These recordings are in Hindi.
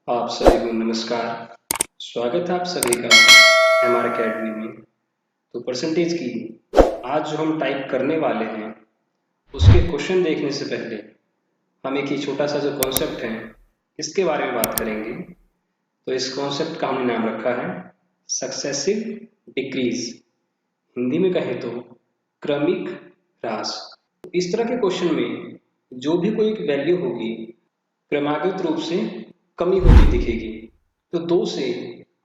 आप सभी को नमस्कार। स्वागत है आप सभी का एमआर अकेडमी में। तो परसेंटेज की आज जो हम टाइप करने वाले हैं उसके क्वेश्चन देखने से पहले हम एक ही छोटा सा जो कॉन्सेप्ट है इसके बारे में बात करेंगे। तो इस कॉन्सेप्ट का हमने नाम रखा है सक्सेसिव डिक्रीज, हिंदी में कहें तो क्रमिक ह्रास। तो इस तरह के क्वेश्चन में जो भी कोई एक वैल्यू होगी क्रमागत रूप से कमी होती दिखेगी। तो 2 से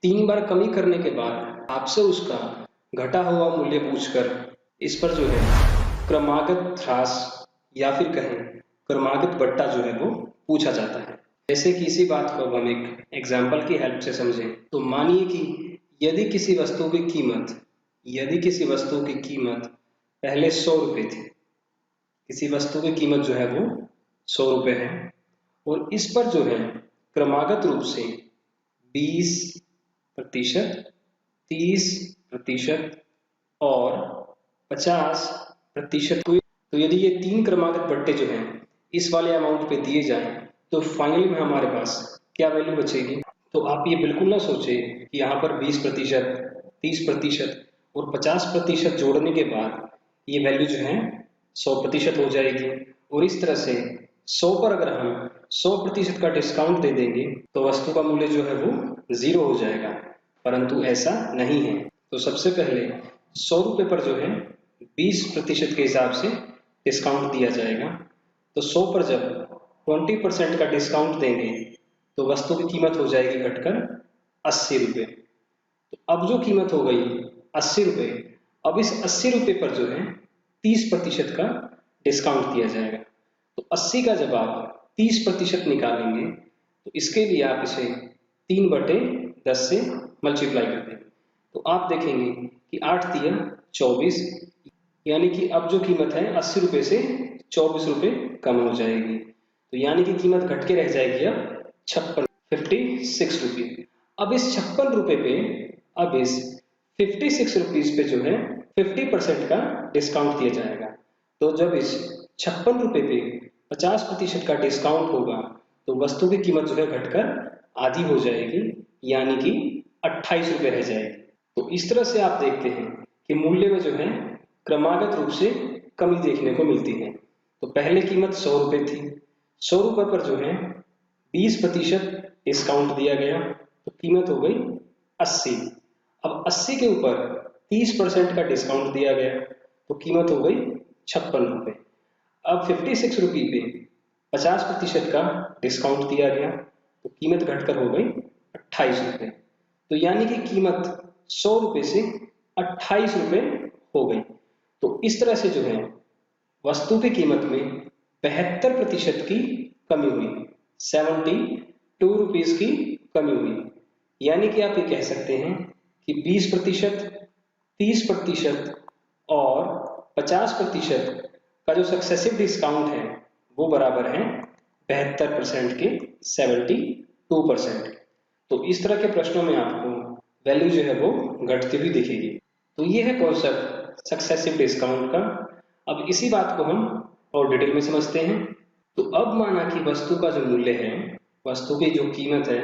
3 बार कमी करने के बाद आपसे उसका घटा हुआ मूल्य पूछकर इस पर जो है क्रमागत ह्रास या फिर कहें क्रमागत बट्टा जो है वो पूछा जाता है। जैसे कि इसी बात को अब हम एक एग्जाम्पल की हेल्प से समझें तो मानिए कि यदि किसी वस्तु की कीमत पहले 100 रुपये थी, किसी वस्तु की कीमत जो है वो 100 रुपये है और इस पर जो है क्रमागत रूप से 20%, 30% और 50% को, तो यदि ये 3 क्रमागत बट्टे जो हैं इस वाले अमाउंट पे दिए जाएं तो फाइनली में हमारे पास क्या वैल्यू बचेगी। तो आप ये बिल्कुल ना सोचे कि यहाँ पर 20%, 30% और 50% जोड़ने के बाद ये वैल्यू जो है 100% हो जाएगी और इस तरह से 100 पर अगर हम 100% का डिस्काउंट दे देंगे तो वस्तु का मूल्य जो है वो 0 हो जाएगा, परंतु ऐसा नहीं है। तो सबसे पहले 100 रुपये पर जो है 20% के हिसाब से डिस्काउंट दिया जाएगा। तो 100 पर जब 20% का डिस्काउंट देंगे तो वस्तु की कीमत हो जाएगी घटकर 80 रुपये। तो अब जो कीमत हो गई 80 रुपये, अब इस 80 रुपये पर जो है 30% का डिस्काउंट दिया जाएगा। तो 80 का जब आप 30% निकालेंगे तो इसके लिए आप इसे 3/10 से मल्टीप्लाई कर देंगे तो आप देखेंगे कि 8 तिया 24, यानी कि अब जो कीमत है 80 रुपये से 24 रुपये कम हो जाएगी। तो यानी कि कीमत घट के रह जाएगी अब 56 रुपये। अब इस 56 रुपये पे अब इस 56 रुपीज पे जो है 50% का डिस्काउंट दिया जाएगा। तो जब इस 56 रुपये पे 50% का डिस्काउंट होगा तो वस्तु की कीमत जो है घटकर आधी हो जाएगी, यानी कि 28 रुपये रह जाएगी। तो इस तरह से आप देखते हैं कि मूल्य में जो है क्रमागत रूप से कमी देखने को मिलती है। तो पहले कीमत 100 रुपये थी, 100 रुपये पर जो है 20% डिस्काउंट दिया गया तो कीमत हो गई 80। अब 80 के ऊपर 30% का डिस्काउंट दिया गया तो कीमत हो गई 56 रुपये। अब 56 रुपये पे 50% का डिस्काउंट दिया गया तो कीमत घटकर हो गई 28 रुपये। तो यानी कि कीमत 100 रुपये से 28 रुपये हो गई। तो इस तरह से जो है वस्तु की कीमत में 72% की कमी हुई, 72 रुपीज की कमी हुई। यानी कि आप ये कह सकते हैं कि 20%, 30% और 50% का जो सक्सेसिव डिस्काउंट है वो बराबर है 72% के 72%। तो इस तरह के प्रश्नों में आपको वैल्यू जो है वो घटती हुई दिखेगी। तो ये है कॉन्सेप्ट सक्सेसिव डिस्काउंट का। अब इसी बात को हम और डिटेल में समझते हैं। तो अब माना कि वस्तु का जो मूल्य है, वस्तु की जो कीमत है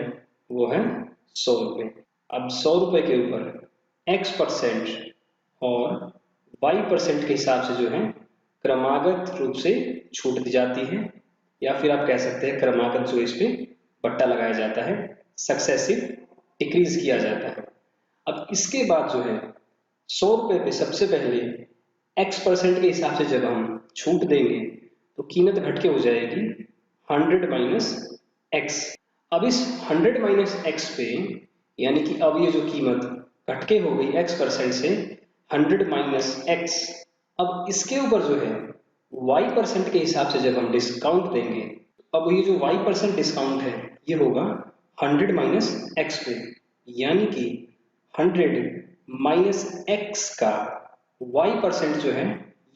वो है 100 रुपये। अब 100 रुपये के ऊपर x% और y% के हिसाब से जो है क्रमागत रूप से छूट दी जाती है, या फिर आप कह सकते हैं क्रमागत जो इस पे बट्टा लगाया जाता है, सक्सेसिव डिक्रीज किया जाता है। अब इसके बाद जो है 100 रुपये पे सबसे पहले x% के हिसाब से जब हम छूट देंगे तो कीमत घट के हो जाएगी 100 माइनस x। अब इस 100 माइनस x पे यानी कि अब ये जो कीमत घट के हो गई x% से 100 माइनस x, अब इसके ऊपर जो है y% के हिसाब से जब हम डिस्काउंट देंगे अब ये जो y% डिस्काउंट है ये होगा 100 माइनस x पे, यानी कि 100 माइनस x का y% जो है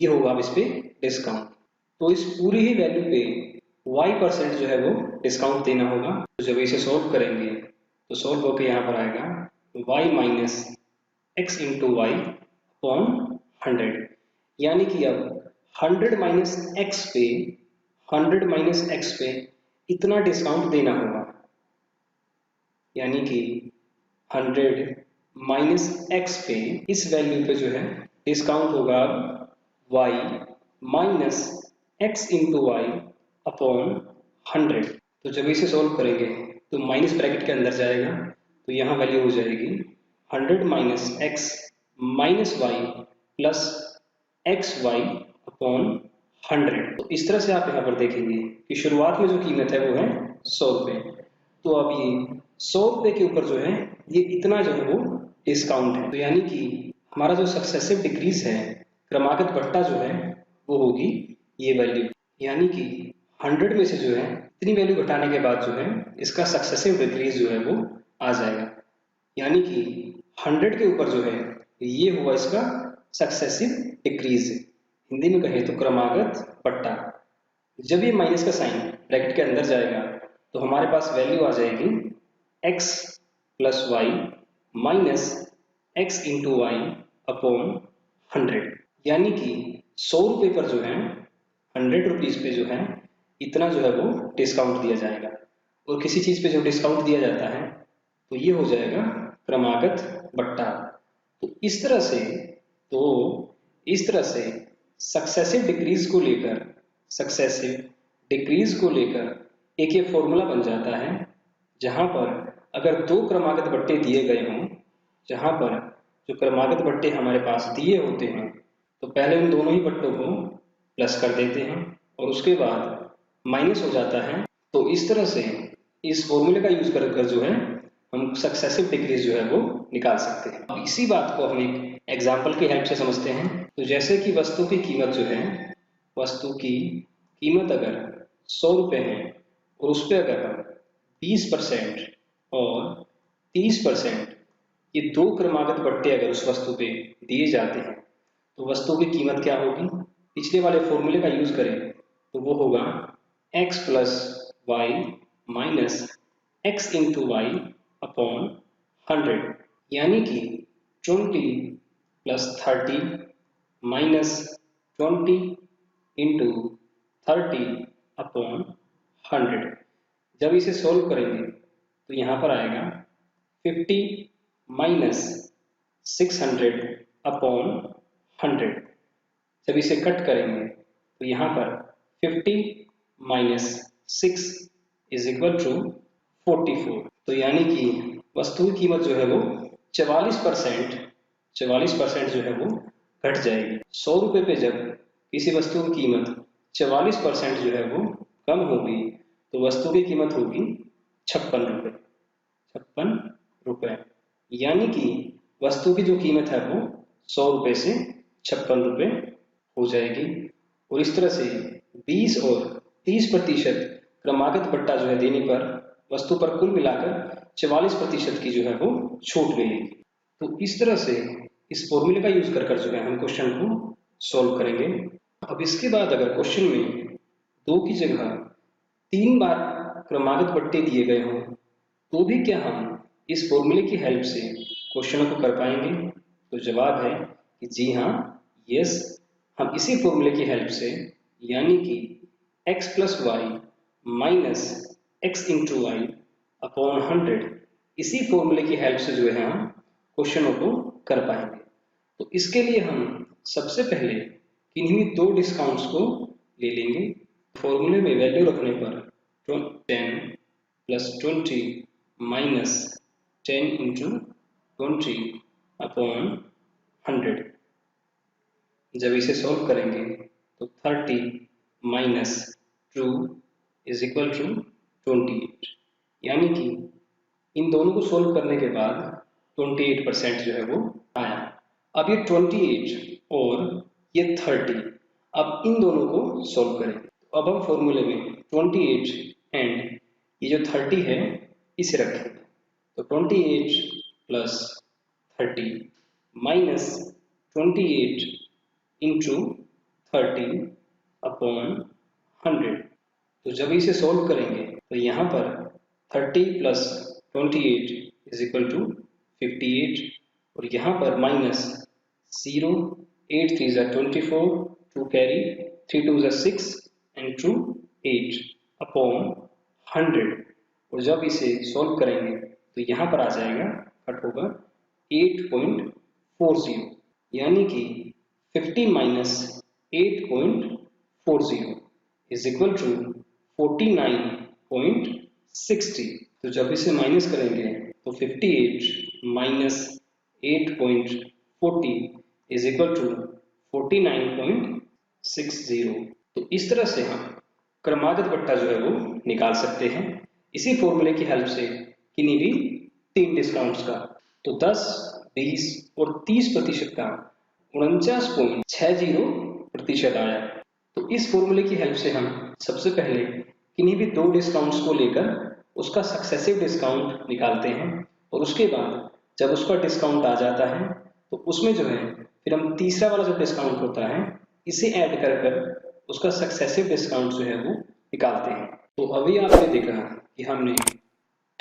ये होगा अब इस पे डिस्काउंट। तो इस पूरी ही वैल्यू पे y% जो है वो डिस्काउंट देना होगा। तो जब इसे सॉल्व करेंगे तो सॉल्व होकर यहाँ पर आएगा y minus x into Y upon 100, यानी कि अब 100 माइनस एक्स पे इतना डिस्काउंट देना होगा। यानी कि 100 माइनस x पे इस वैल्यू पे जो है डिस्काउंट होगा y minus x into Y upon 100। तो जब इसे सॉल्व करेंगे तो माइनस ब्रैकेट के अंदर जाएगा, तो यहाँ वैल्यू हो जाएगी 100 minus x minus Y plus X Y upon 100। तो इस तरह से आप यहाँ पर देखेंगे कि शुरुआत में जो कीमत है वो है 100 रुपये। तो अब ये 100 रुपये के ऊपर जो है ये इतना जो है वो डिस्काउंट है। तो यानी कि हमारा जो सक्सेसिव डिक्रीज है, क्रमागत बढ़ता जो है वो होगी ये वैल्यू। यानी कि 100 में से जो है इतनी वैल्यू घटाने के बाद जो है इसका सक्सेसिव डिक्रीज जो है वो आ जाएगा। यानी कि 100 के ऊपर जो है ये हुआ इसका सक्सेसिव डिक्रीज। हिंदी में कहें तो क्रमागत बढ़ता। जब ये माइनस का साइन ब्रैकेट के अंदर जाएगा तो हमारे पास वैल्यू आ जाएगी x plus Y minus x into Y upon 100। यानी कि 100 रुपये पर जो है 100 रुपीज़ पे जो है इतना जो है वो डिस्काउंट दिया जाएगा। और किसी चीज़ पे जो डिस्काउंट दिया जाता है तो ये हो जाएगा क्रमागत बट्टा। तो इस तरह से सक्सेसिव डिक्रीज को लेकर एक ये फॉर्मूला बन जाता है, जहां पर अगर दो क्रमागत बट्टे दिए गए हों, जहां पर जो क्रमागत बट्टे हमारे पास दिए होते हैं तो पहले उन दोनों ही बट्टों को प्लस कर देते हैं और उसके बाद माइनस हो जाता है। तो इस तरह से इस फॉर्मूले का यूज कर जो है हम सक्सेसिव डिक्रीज जो है वो निकाल सकते हैं। अब इसी बात को हम एक एग्जाम्पल की हेल्प से समझते हैं। तो जैसे कि वस्तु की कीमत अगर 100 रुपये है और उस पर अगर हम 20% और 30% ये दो क्रमागत बट्टे अगर उस वस्तु पे दिए जाते हैं तो वस्तु की कीमत क्या होगी? पिछले वाले फॉर्मूले का यूज करें तो वो होगा x plus Y minus x into Y upon 100। यानी कि 20 प्लस 30 माइनस 20 इंटू 30 अपॉन 100। जब इसे सोल्व करेंगे तो यहाँ पर आएगा 50 माइनस 600 अपॉन 100। जब इसे कट करेंगे तो यहाँ पर 50 माइनस 6 इज इक्वल टू 44। तो यानी कि वस्तु की कीमत जो है वो 44% जो है वो घट जाएगी। 100 रुपये पे जब किसी वस्तु की कीमत 44% जो है वो कम होगी तो वस्तु की कीमत होगी 56 रुपये। यानी कि वस्तु की जो कीमत है वो 100 रुपये से 56 रुपये हो जाएगी। और इस तरह से 20 और 30% क्रमागत बट्टा जो है देने पर वस्तु पर कुल मिलाकर 44% की जो है वो छूट मिलेगी। तो इस तरह से इस फॉर्मूले का यूज कर जो है हम क्वेश्चन को सॉल्व करेंगे। अब इसके बाद अगर क्वेश्चन में 2 की जगह 3 बार क्रमागत बट्टे दिए गए हों तो भी क्या हम इस फॉर्मूले की हेल्प से क्वेश्चनों को कर पाएंगे? तो जवाब है कि जी हाँ, यस, हम इसी फॉर्मूले की हेल्प से यानी कि x plus Y minus x into Y upon 100 इसी फॉर्मूले की हेल्प से जो है हम क्वेश्चनों को कर पाएंगे। तो इसके लिए हम सबसे पहले किन्हीं 2 डिस्काउंट्स को ले लेंगे। फॉर्मूले में वैल्यू रखने पर 10 प्लस 20 माइनस 10 इंटू 20 अपॉन 100। जब इसे सॉल्व करेंगे तो 30 माइनस 2 इज इक्वल टू 28। यानी कि इन दोनों को सोल्व करने के बाद 28% जो है वो आया। अब ये 28 और ये 30, अब इन दोनों को सोल्व करें। अब हम फॉर्मूले में 28 एंड ये जो 30 है इसे रखें। तो 28 प्लस 30 माइनस 28 इंटू 30 अपॉन 100। तो जब इसे सोल्व करेंगे तो यहाँ पर 30 प्लस 28 इज इक्वल टू 58 और यहाँ पर माइनस 0, 8 3 ज़ा 24, 2 कैरी, 3 2 ज़ा 6 एंड 2 8 अपॉन 100। और जब इसे सोल्व करेंगे तो यहाँ पर आ जाएगा, कट होगा 8.40, यानी कि 15 माइनस 8.40 इज इक्वल टू 49.60। तो जब इसे माइनस करेंगे तो 58 माइनस 8.40 इज इक्वल टू 49.60। तो इस तरह से हम क्रमागत बट्टा जो है वो निकाल सकते हैं इसी फॉर्मूले की हेल्प से किन्हीं भी 3 डिस्काउंट्स का। तो 10, 20 और 30% का 49.60% आया। तो इस फॉर्मूले की हेल्प से हम सबसे पहले किन्हीं भी 2 डिस्काउंट्स को लेकर उसका सक्सेसिव डिस्काउंट निकालते हैं और उसके बाद जब उसका डिस्काउंट आ जाता है तो उसमें जो है फिर हम तीसरा वाला जो डिस्काउंट होता है इसे ऐड कर कर उसका सक्सेसिव डिस्काउंट जो है वो निकालते हैं। तो अभी आपने देखा कि हमने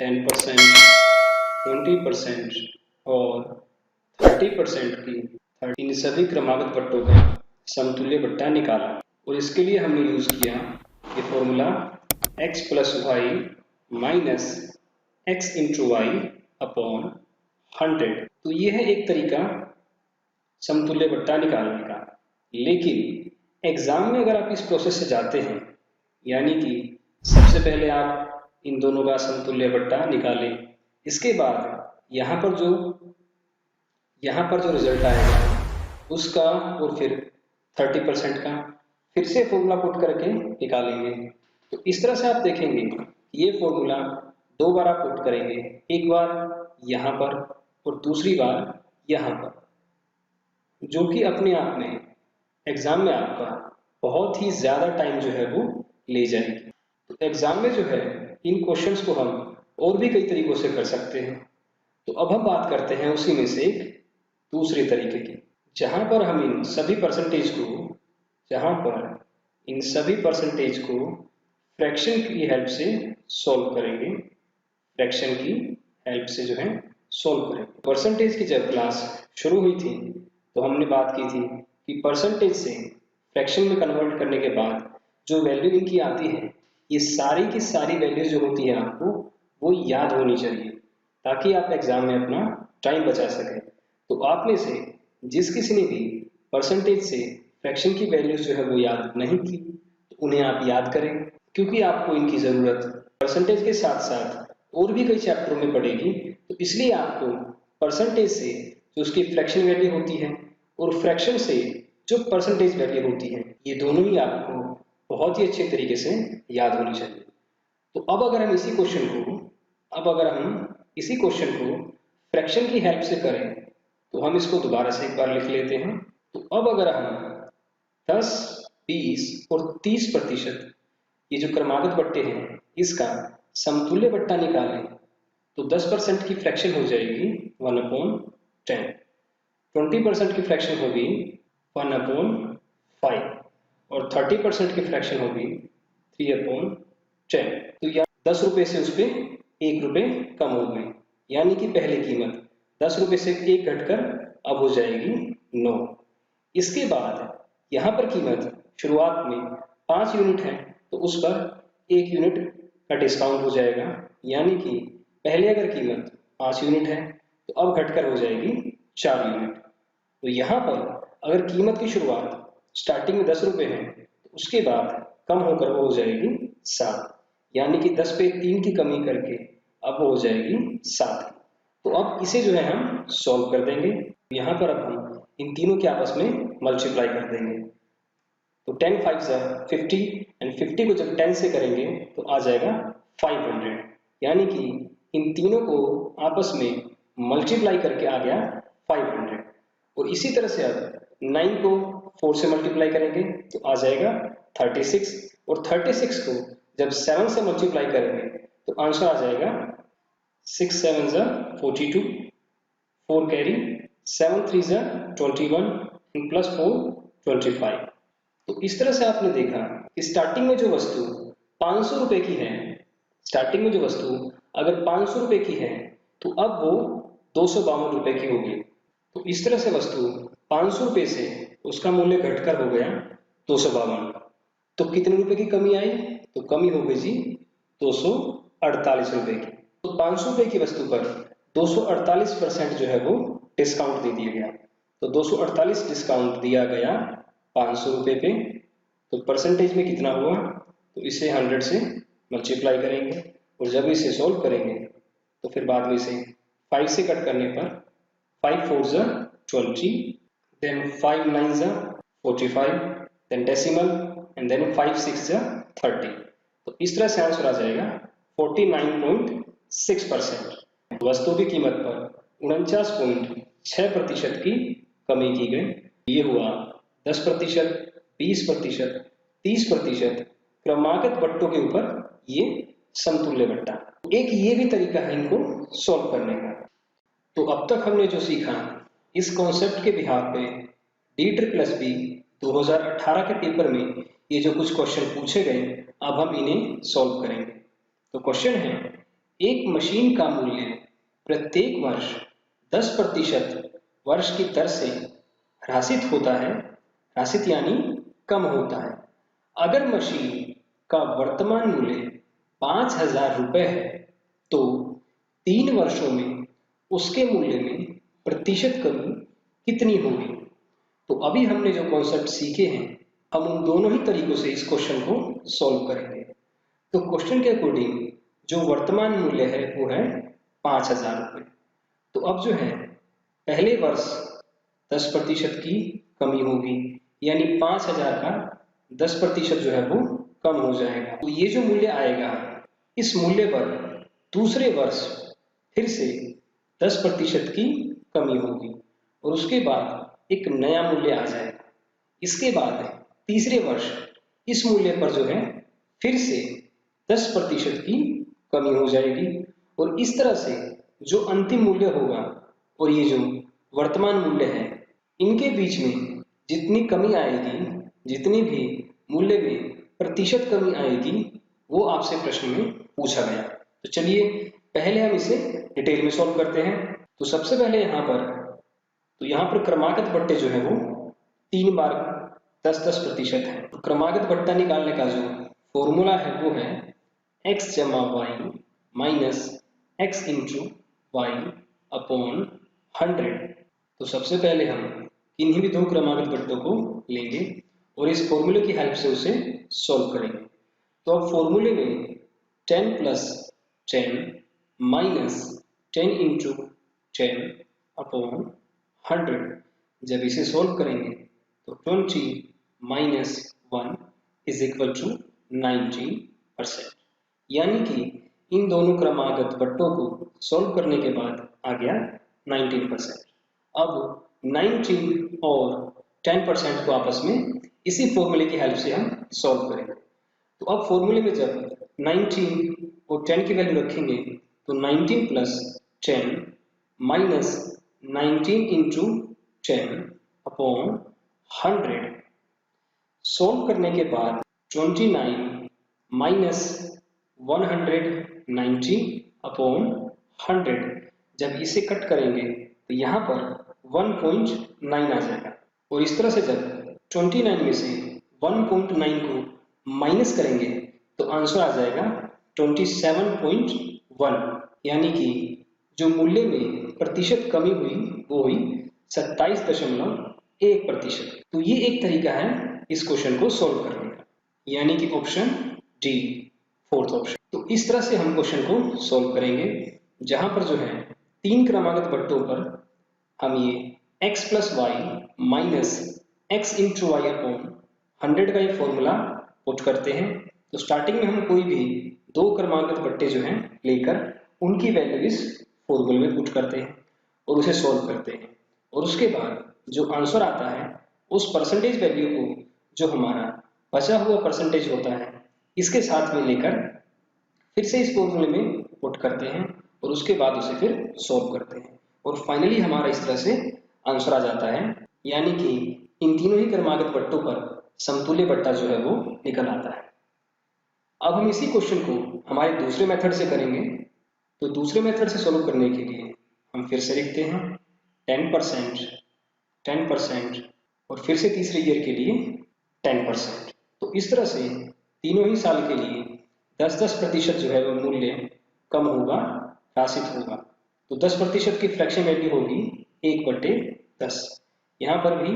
10%, 20% और 30% की इन सभी क्रमागत बट्टों का समतुल्य बट्टा निकाला और इसके लिए हमने यूज किया ये formula x plus Y minus x into Y upon 100। तो ये है एक तरीका समतुल्य बट्टा निकालने का। लेकिन एग्जाम में अगर आप इस प्रोसेस से जाते हैं, यानी कि सबसे पहले आप इन दोनों का समतुल्य बट्टा निकालें, इसके बाद यहाँ पर जो रिजल्ट आएगा उसका और फिर 30% का फिर से फॉर्मूला पुट करके निकालेंगे। तो इस तरह से आप देखेंगे ये फॉर्मूला 2 बार आप पुट करेंगे, एक बार यहाँ पर और दूसरी बार यहाँ पर, जो कि अपने आप में एग्जाम में आपका बहुत ही ज्यादा टाइम जो है वो ले जाएगी। तो एग्जाम में जो है इन क्वेश्चंस को हम और भी कई तरीकों से कर सकते हैं। तो अब हम बात करते हैं उसी में से एक दूसरे तरीके की, जहां पर हम इन सभी परसेंटेज को फ्रैक्शन की हेल्प से सॉल्व करेंगे, फ्रैक्शन की हेल्प से जो है सॉल्व करेंगे। परसेंटेज की जब क्लास शुरू हुई थी तो हमने बात की थी कि परसेंटेज से फ्रैक्शन में कन्वर्ट करने के बाद जो वैल्यू इनकी आती है, ये सारी की सारी वैल्यूज जो होती है आपको वो याद होनी चाहिए ताकि आप एग्जाम में अपना टाइम बचा सकें। तो आप में से जिस किसी ने भी परसेंटेज से फ्रैक्शन की वैल्यूज जो है वो याद नहीं की तो उन्हें आप याद करें, क्योंकि आपको इनकी ज़रूरत परसेंटेज के साथ साथ और भी कई चैप्टरों में पड़ेगी। तो इसलिए आपको परसेंटेज से जो उसकी फ्रैक्शन वैल्यू होती है और फ्रैक्शन से जो परसेंटेज वैल्यू होती है, ये दोनों ही आपको बहुत ही अच्छे तरीके से याद होनी चाहिए। तो अब अगर हम इसी क्वेश्चन को फ्रैक्शन की हेल्प से करें तो हम इसको दोबारा से एक बार लिख लेते हैं। तो अब अगर हम 10, 20 और 30% ये जो क्रमागत बट्टे हैं इसका समतुल्य बट्टा निकालें तो 10% की फ्रैक्शन हो जाएगी 1/10, 20% की फ्रैक्शन होगी 1/5 और 30% की फ्रैक्शन होगी 3/10। तो यहाँ 10 रुपए से उस पर 1 रुपए कम हो गए, यानी कि पहले कीमत 10 रुपए से 1 घटकर अब हो जाएगी 9। इसके बाद यहाँ पर कीमत शुरुआत में 5 यूनिट है तो उस पर 1 यूनिट का डिस्काउंट हो जाएगा, यानी कि पहले अगर कीमत 5 यूनिट है तो अब घटकर हो जाएगी 4 यूनिट। तो यहाँ पर अगर कीमत की शुरुआत स्टार्टिंग में 10 रुपए है तो उसके बाद कम होकर वो हो जाएगी 7, यानी कि 10 पे 3 की कमी करके अब वो हो जाएगी 7। तो अब इसे जो है हम सॉल्व कर देंगे। यहाँ पर अब हम इन तीनों के आपस में मल्टीप्लाई कर देंगे। तो 10 5 50 एंड 50 को जब 10 से करेंगे तो आ जाएगा 500, यानी कि इन तीनों को आपस में मल्टीप्लाई करके आ गया 500। और इसी तरह से अब 9 को 4 से मल्टीप्लाई करेंगे तो आ जाएगा 36 और 36 को जब 7 से मल्टीप्लाई करेंगे तो आंसर आ जाएगा 6 7 42, 4 कैरी, 7 3 21 प्लस 4 25। तो इस तरह से आपने देखा कि स्टार्टिंग में जो वस्तु 500 रुपए की है, स्टार्टिंग में जो वस्तु अगर 500 रुपए की है तो अब वो 252 रुपए की होगी। तो इस तरह से वस्तु 500 रुपए से उसका मूल्य घटकर हो गया 252। तो कितने रुपए की कमी आई? तो कमी हो गई जी 248 रुपए की। तो 500 रुपए की वस्तु पर 248% जो है वो डिस्काउंट दे दिया गया। तो 248 डिस्काउंट दिया गया 500 रुपए पे, तो परसेंटेज में कितना हुआ, तो इसे 100 से मल्टीप्लाई करेंगे और जब इसे सॉल्व करेंगे तो फिर बाद में इसे 5 से कट करने पर 5 4 जा 20, देन 5 9 जा 45, देन डेसिमल एंड देन 5 6 जा 30। तो इस तरह से आंसर आ जाएगा 49.6%। वस्तु की कीमत पर 49.6% की कमी की गई। ये हुआ 10%, 20%, 30% क्रमागत बट्टों के ऊपर ये समतुल्य बट्टा। एक ये भी तरीका है इनको सॉल्व करने का। तो अब तक हमने जो सीखा, इस कॉन्सेप्ट के बिहार पे DSSB 2018 के पेपर में ये जो कुछ क्वेश्चन पूछे गए, अब हम इन्हें सॉल्व करेंगे। तो क्वेश्चन है, एक मशीन का मूल्य प्रत्येक वर्ष 10% वर्ष की दर से ह्रासित होता है, ह्रासित यानी कम होता है। अगर मशीन का वर्तमान मूल्य 5,000 रुपए है तो 3 वर्षों में उसके मूल्य में प्रतिशत कमी कितनी होगी। तो अभी हमने जो कॉन्सेप्ट सीखे हैं, हम उन दोनों ही तरीकों से इस क्वेश्चन को सॉल्व करेंगे। तो क्वेश्चन के अकॉर्डिंग जो वर्तमान मूल्य है वो है 5,000 रुपये। तो अब जो है पहले वर्ष 10% की कमी होगी, यानी 5,000 का 10% जो है वो कम हो जाएगा। तो ये जो मूल्य आएगा, इस मूल्य पर दूसरे वर्ष फिर से 10% की कमी होगी और उसके बाद एक नया मूल्य आ जाएगा। इसके बाद तीसरे वर्ष इस मूल्य पर जो है फिर से 10% की कमी हो जाएगी और इस तरह से जो अंतिम मूल्य होगा और ये जो वर्तमान मूल्य है, इनके बीच में जितनी कमी आएगी, जितनी भी मूल्य में प्रतिशत कमी आएगी, वो आपसे प्रश्न में पूछा गया। तो चलिए पहले हम इसे डिटेल में सॉल्व करते हैं। तो सबसे पहले यहाँ पर क्रमागत बट्टे जो है वो 3 बार 10-10% है। तो क्रमागत बट्टा निकालने का जो फॉर्मूला है वो है x जमा y minus x into Y upon 100। तो सबसे पहले हम किन्हीं भी दो क्रमागत बट्टों को लेंगे और इस फॉर्मूले की हेल्प से उसे सॉल्व करेंगे। तो अब फॉर्मूले में 10 प्लस 10 माइनस 10 इंटू 10 अपॉन 100, जब इसे सॉल्व करेंगे तो 20 माइनस 1 इज इक्वल टू 19%, यानी कि इन दोनों क्रमागत बट्टों को सॉल्व करने के बाद आ गया 19%। अब 19 और 10% को आपस में इसी फॉर्मूले की हेल्प से हम सॉल्व करेंगे। तो अब फॉर्मूले में जब 19 और 10 की वैल्यू रखेंगे तो 19 plus 10 minus 19 into 10 upon 100, solve करने के बाद 29 माइनस 190 अपॉन 100, जब इसे कट करेंगे तो यहाँ पर 1.9 आ जाएगा और इस तरह से जब 29 में से 1.9 को माइनस करेंगे तो आंसर आ जाएगा 27.1, यानी कि जो मूल्य में प्रतिशत कमी हुई वो हुई 27.1%। तो ये एक तरीका है इस क्वेश्चन को सॉल्व करने का, यानी कि ऑप्शन डी, फोर्थ ऑप्शन। तो इस तरह से हम क्वेश्चन को सॉल्व करेंगे, जहां पर जो है 3 क्रमागत बट्टों पर हम ये x plus Y minus x into Y upon 100 का ये फॉर्मूला पुट करते हैं। तो स्टार्टिंग में हम कोई भी दो क्रमागत बट्टे जो हैं लेकर उनकी वैल्यू इस फॉर्मूले में पुट करते हैं और उसे सॉल्व करते हैं और उसके बाद जो आंसर आता है उस परसेंटेज वैल्यू को जो हमारा बचा हुआ परसेंटेज होता है इसके साथ में लेकर फिर से इस फॉर्मूले में पुट करते हैं और उसके बाद उसे फिर सॉल्व करते हैं और फाइनली हमारा इस तरह से आंसर आ जाता है, यानी कि इन तीनों ही क्रमागत बट्टों पर समतुल्य बट्टा जो है वो निकल आता है। अब हम इसी क्वेश्चन को हमारे दूसरे मेथड से करेंगे। तो दूसरे मेथड से सॉल्व करने के लिए हम फिर से लिखते हैं 10%, 10% और फिर से तीसरे ईयर के लिए 10%। तो इस तरह से तीनों ही साल के लिए 10-10% जो है वो मूल्य कम होगा राशित होगा। तो 10% की फ्रैक्शन वैल्यू होगी 1/10। यहाँ पर भी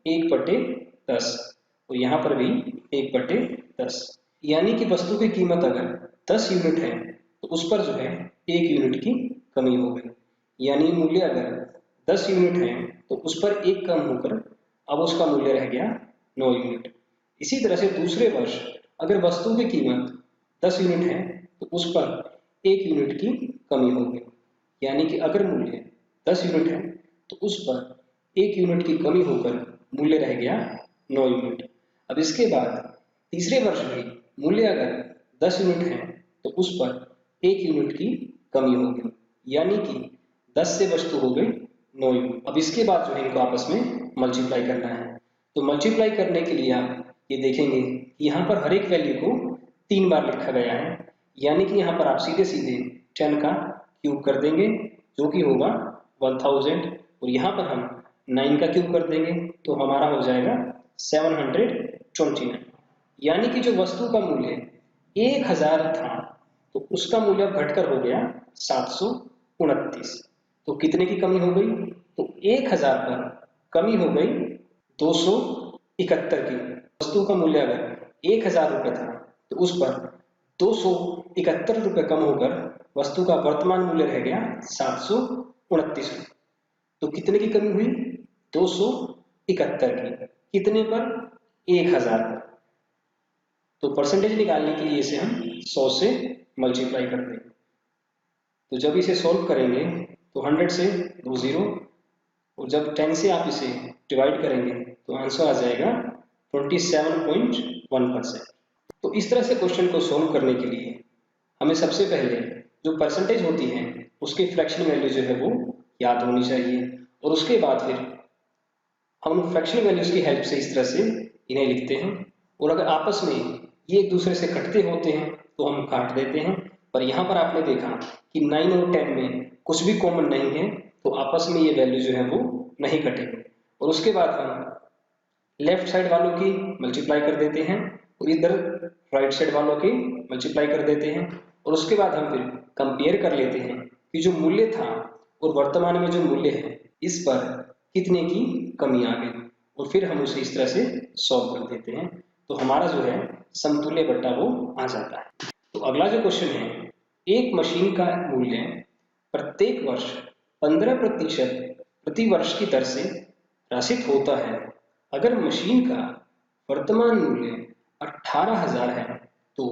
1/10 और यहाँ पर भी 1/10। यानी कि वस्तु की कीमत अगर 10 यूनिट है तो उस पर जो है 1 यूनिट की कमी हो गई। यानी मूल्य अगर 10 यूनिट है तो उस पर 1 कम होकर अब उसका मूल्य रह गया 9 यूनिट। इसी तरह से दूसरे वर्ष अगर वस्तु की कीमत 10 यूनिट है तो उस पर 1 यूनिट की कमी होगी। यानी कि अगर मूल्य 10 यूनिट है तो उस पर 1 यूनिट की कमी होकर मूल्य रह गया 9 यूनिट। अब इसके बाद तीसरे वर्ष भी मूल्य अगर 10 यूनिट है तो उस पर 1 यूनिट की कमी होगी। यानी कि 10 से वस्तु हो गई 9 यूनिट। अब इसके बाद जो है इनको आपस में मल्टीप्लाई करना है। तो मल्टीप्लाई करने के लिए आप ये देखेंगे कि यहाँ पर हर एक वैल्यू को 3 बार लिखा गया है। यानी कि यहाँ पर आप सीधे सीधे 10 का क्यूब कर देंगे जो कि होगा 1000 और यहाँ पर हम 9 का क्यूब कर देंगे तो हमारा हो जाएगा 729। यानी कि जो वस्तु का मूल्य 1000 था तो उसका मूल्य घटकर हो गया 729। तो कितने की कमी हो गई? तो 1000 पर कमी हो गई 271 की। वस्तु का मूल्य अगर 1000 रुपये था तो उस पर 271 रुपये कम होकर वस्तु का वर्तमान मूल्य रह गया 729। तो कितने की कमी हुई? 271 की। कितने पर? 1000 पर। तो परसेंटेज निकालने के लिए इसे हम 100 से मल्टीप्लाई कर देंगे। तो जब इसे सॉल्व करेंगे तो 100 से 2 0 और जब 10 से आप इसे डिवाइड करेंगे तो आंसर आ जाएगा 27.1%। तो इस तरह से क्वेश्चन को सॉल्व करने के लिए हमें सबसे पहले जो परसेंटेज होती है उसकी फ्रैक्शन वैल्यू जो है वो याद होनी चाहिए और उसके बाद फिर हम फ्रैक्शन वैल्यूज की हेल्प से इस तरह से इन्हें लिखते हैं। और अगर आपस में ये एक दूसरे से कटते होते हैं तो हम काट देते हैं। पर यहाँ पर आपने देखा कि 9 और 10 में कुछ भी कॉमन नहीं है तो आपस में ये वैल्यू जो है वो नहीं कटेंगे। और उसके बाद हम लेफ्ट साइड वालों की मल्टीप्लाई कर देते हैं और इधर राइट साइड वालों की मल्टीप्लाई कर देते हैं। और उसके बाद हम फिर कंपेयर कर लेते हैं कि जो मूल्य था और वर्तमान में जो मूल्य है इस पर कितने की कमी आ गई और फिर हम उसे इस तरह से सॉल्व कर देते हैं। तो हमारा जो है समतुल्य बट्टा वो आ जाता है। तो अगला जो क्वेश्चन है, एक मशीन का मूल्य प्रत्येक वर्ष 15% प्रति वर्ष की दर से ह्रासित होता है। अगर मशीन का वर्तमान मूल्य 18,000 है तो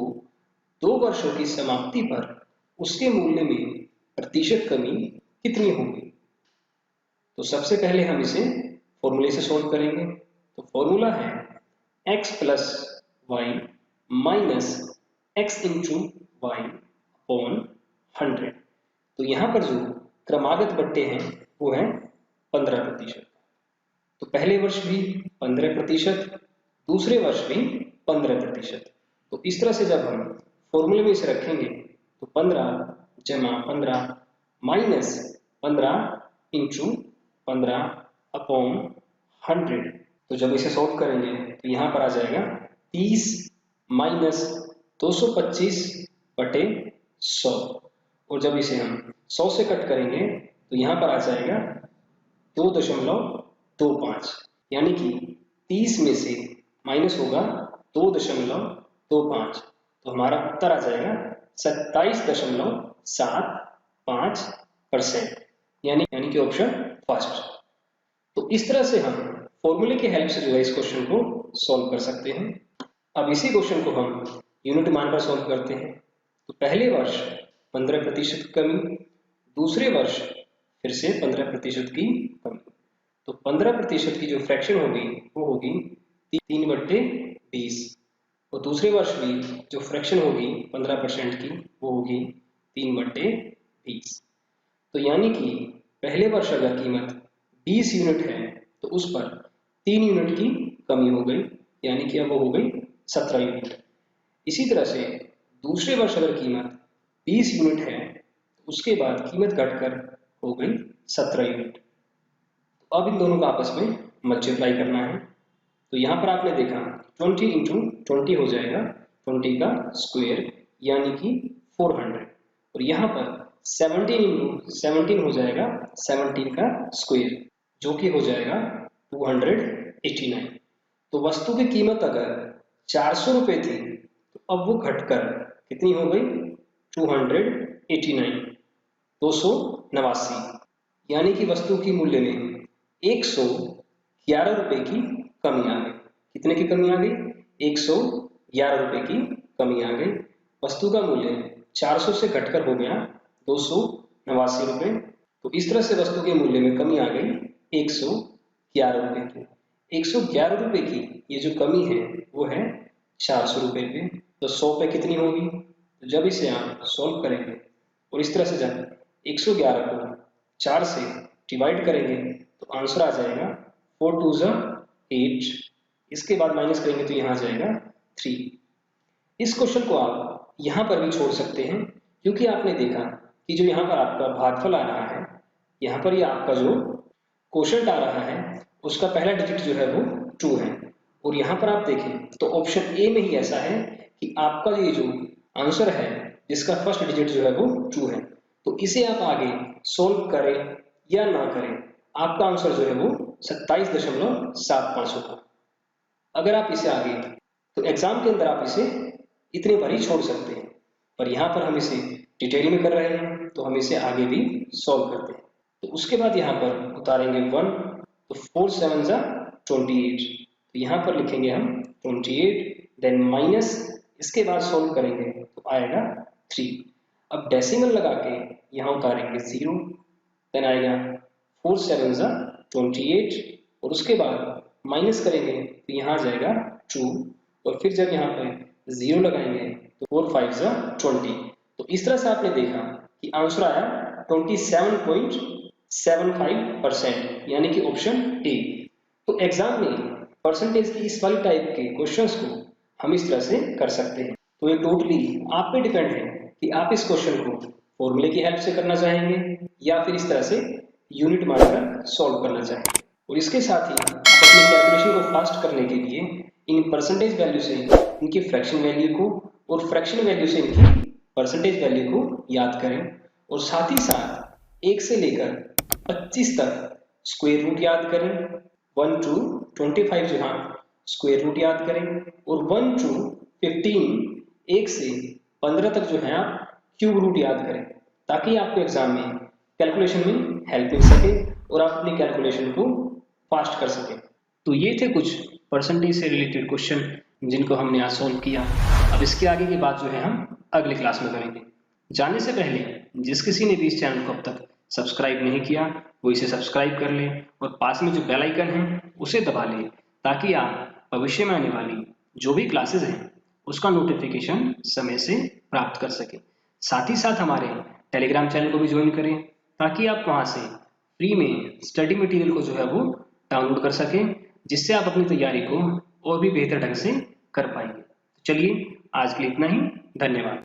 2 वर्षों की समाप्ति पर उसके मूल्य में प्रतिशत कमी कितनी होगी? तो सबसे पहले हम इसे फॉर्मूले से सॉल्व करेंगे। तो फॉर्मूला है x plus Y minus x into Y upon 100। तो यहाँ पर जो क्रमागत बट्टे हैं वो है 15%। तो पहले वर्ष भी 15%, दूसरे वर्ष भी 15%। तो इस तरह से जब हम फॉर्मूले में इसे रखेंगे तो 15 जमा 15 माइनस 15 इंटू 15 अपॉन 100। तो जब इसे सॉल्व करेंगे तो यहाँ पर आ जाएगा 30 माइनस 225 बटे 100। और जब इसे हम 100 से कट करेंगे तो यहाँ पर आ जाएगा 2.25। यानी कि 30 में से माइनस होगा 2.25 तो हमारा उत्तर आ जाएगा 27.75%। यानी कि ऑप्शन फर्स्ट। तो इस तरह से हम फॉर्मूले की हेल्प से जो है इस क्वेश्चन को सॉल्व कर सकते हैं। अब इसी क्वेश्चन को हम यूनिट मान पर सॉल्व करते हैं। तो पहले वर्ष 15% कमी, दूसरे वर्ष फिर से 15% की कमी। तो 15% की जो फ्रैक्शन होगी वो होगी 3/20 और दूसरे वर्ष भी जो फ्रैक्शन होगी 15% की वो होगी 3/20। तो यानी कि पहले वर्ष अगर कीमत 20 यूनिट है तो उस पर 3 यूनिट की कमी हो गई, यानी कि अब वो हो गई 17 यूनिट। इसी तरह से दूसरे वर्ष अगर कीमत 20 यूनिट है तो उसके बाद कीमत घटकर हो गई 17 यूनिट। तो अब इन दोनों का आपस में मल्टीप्लाई करना है। तो यहाँ पर आपने देखा 20 इंटू 20 हो जाएगा 20 का स्क्वायर यानी कि 400 और यहाँ पर 17 इंटू 17 हो जाएगा 17 का स्क्वायर, जो कि हो जाएगा 289। तो वस्तु की कीमत अगर 400 रुपये थी तो अब वो घटकर कितनी हो गई? 289, 289, यानी कि वस्तु की मूल्य में 111 रुपये की कमी आ गई। कितने की कमी आ गई? 111 रुपये की कमी आ गई। वस्तु का मूल्य 400 से घटकर हो गया 289 रुपये। तो इस तरह से वस्तु के मूल्य में कमी आ गई 111 रुपये की। 111 रुपये की ये जो कमी है वो है 400 रुपये पे। तो 100 पे कितनी होगी? तो जब इसे आप सॉल्व करेंगे और इस तरह से जब 111 को 4 से डिवाइड करेंगे तो आंसर आ जाएगा 4 2 8। इसके बाद माइनस करेंगे तो यहाँ आ जाएगा 3। इस क्वेश्चन को आप यहाँ पर भी छोड़ सकते हैं, क्योंकि आपने देखा कि जो यहाँ पर आपका भागफल आ रहा है, यहाँ पर ये आपका जो क्वोशंट आ रहा है उसका पहला डिजिट जो है वो 2 है। और यहाँ पर आप देखें तो ऑप्शन ए में ही ऐसा है कि आपका ये जो आंसर है जिसका फर्स्ट डिजिट जो है वो 2 है। तो इसे आप आगे सोल्व करें या ना करें, आपका आंसर जो है वो 27.75 होगा। अगर आप इसे आगे तो एग्जाम के अंदर आप इसे इतने पर ही छोड़ सकते हैं, पर यहाँ पर हम इसे डिटेल में कर रहे हैं तो हम इसे आगे भी सॉल्व करते हैं। तो उसके बाद यहाँ पर उतारेंगे 1, तो 4 7 28। तो यहाँ पर लिखेंगे हम 28, देन माइनस, इसके बाद सॉल्व करेंगे तो आएगा 3। अब डेसिमल लगा के यहाँ उतारेंगे 0, देन आएगा 4 7 28, और उसके बाद माइनस करेंगे तो यहाँ आ जाएगा 2, और फिर जब यहाँ पर 0 लगाएंगे तो 4 5 20। तो इस तरह से आपने देखा कि आंसर आया 27.75%, यानी कि ऑप्शन ए। तो एग्जाम में परसेंटेज की इस वाली टाइप के क्वेश्चंस को हम इस तरह से कर सकते हैं। तो ये टोटली आप पे डिपेंड है कि आप इस क्वेश्चन को फॉर्मूले की हेल्प से करना चाहेंगे या फिर इस तरह से यूनिट मानकर सॉल्व करना चाहेंगे। और इसके साथ ही आप अपनी कैलकुलेशन को फास्ट करने के लिए इन परसेंटेज वैल्यू से इनकी फ्रैक्शन वैल्यू को और फ्रैक्शन वैल्यू से इनकी परसेंटेज वैल्यू को याद करें, और साथ ही साथ 1 से लेकर 25 तक स्क्वायर रूट याद करें। 1 to 25 जो है स्क्वायर रूट याद करें, और 1 to 15, 1 से 15 तक जो है आप क्यूब रूट याद करें, ताकि आपको एग्जाम में कैलकुलेशन में हेल्प मिल सके और आप अपनी कैलकुलेशन को फास्ट कर सकें। तो ये थे कुछ परसेंटेज से रिलेटेड क्वेश्चन जिनको हमने आज सॉल्व किया। अब इसके आगे की बात जो है हम अगले क्लास में करेंगे। जाने से पहले जिस किसी ने भी इस चैनल को अब तक सब्सक्राइब नहीं किया वो इसे सब्सक्राइब कर ले और पास में जो बेल आइकन है उसे दबा ले, ताकि आप भविष्य में आने वाली जो भी क्लासेस हैं उसका नोटिफिकेशन समय से प्राप्त कर सके। साथ ही साथ हमारे टेलीग्राम चैनल को भी ज्वाइन करें, ताकि आप वहां से फ्री में स्टडी मटेरियल को जो है वो डाउनलोड कर सकें, जिससे आप अपनी तैयारी को और भी बेहतर ढंग से कर पाएंगे। चलिए आज के लिए इतना ही, धन्यवाद।